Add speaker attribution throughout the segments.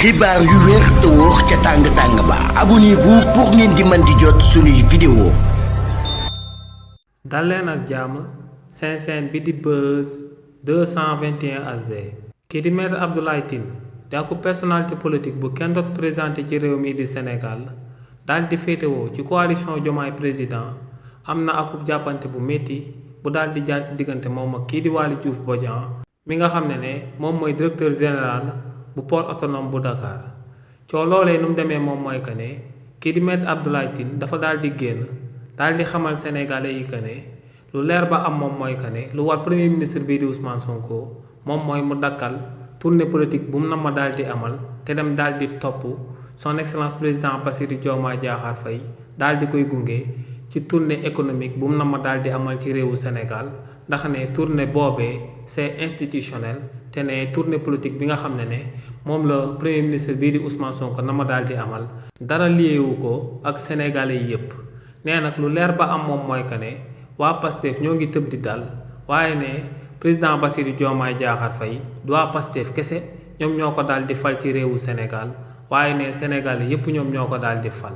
Speaker 1: xibaar yu wér te wóor ca tàng ba abonnez-vous pour ngeen di mën di jot suñuy vidéo.
Speaker 2: dal leen ak jàmm seen chaîne bi di Buzz 221 HD. kii di maître Abdoulaye Tine di ak personnalité politique bu kenn doot présenté ci réew mi di Sénégal daal di féetewoo ci coalition Diomaye président am na akub jàppante bu métti bu daal di jaar ci diggante moom ak kii di Waly Diouf Bodian mi nga xam ne moom mooy directeur général bu port autonome bu Dakar. coow loolee nu mu demee moom mooy que ne kii di maître Abdoulaye Tine dafa daal di génn daal di xamal sénégalais yi que ne lu leer ba am moom mooy que ne lu war premier ministre bii di Ousmane Sonko moom mooy mu dakkal tournée politique bu mu na ma daal di amal te dem daal di topp son excellence président Bassirou Diomaye Diakhar Faye daal di koy gunge ci tournée économique bu mu na ma daal di amal ci réewu Sénégal ndax ne tournée boobee c'est institutionnel te ne tournée politique bi nga xam ne moom la premier ministre bii di Ousmane Sonko na ma daal di amal dara liyewu ko ak sénégalais yi yépp nee nag lu leer ba am moom mooy que ne waa Pastef ñoo ngi tëb di dal waaye ne président Bassirou Diomaye Diakhar Faye du waa Pastef kese ñoom ñoo ko daal di fal ci réewu Sénégal waaye ne sénégalais yépp ñoom ñoo ko daal di fal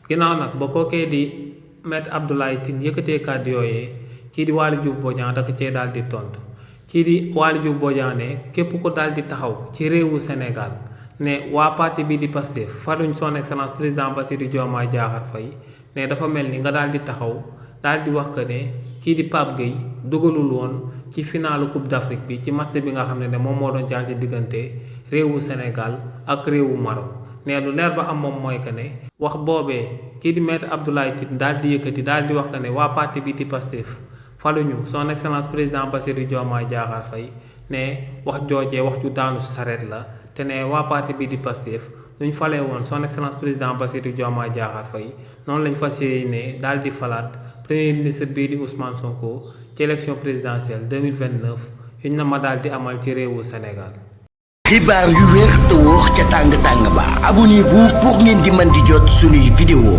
Speaker 2: ginnaaw nag ba kookee di maître Abdoulaye Tine yëkkatee kàddu yooyee kii di Waly Diouf Bodian da ko cee daal di tontu kii di Waly Diouf Bodian ne képp ko daal di taxaw ci réewu Sénégal ne waa parti bii di Pastef faluñ son excellence président Bassirou Diomaye Diakhar Faye ne dafa mel ni nga daal di taxaw daal di wax que ne kii di Pape Gueye dugalul woon ci finalu Coupe d'Afrique bi ci match bi nga xam ne moom moo doon jaar ci diggante réewu Sénégal ak réewu Maroc ne lu leer ba am moom mooy que ne wax boobee kii di maître Abdoulaye Tine daal di yëkkati daal di wax que ne waa parti bii di Pastef faluñu son excellence président Bassirou Diomaye Diakhar Faye ne wax joojee wax ju daanu sareet la te ne waa parti bii di Pastef luñ falee woon son excellence président Bassirou Diomaye Diakhar Faye noonu lañ fas yéene daal di falaat premier ministre bii di Ousmane Sonko ci élection présidentielle 2029 yuñ na ma daal di amal ci réewu Sénégal.
Speaker 1: xibaar yu wér te wóor ca tàng ba abonnez-vous pour ngeen di mën di jot suñuy vidéo.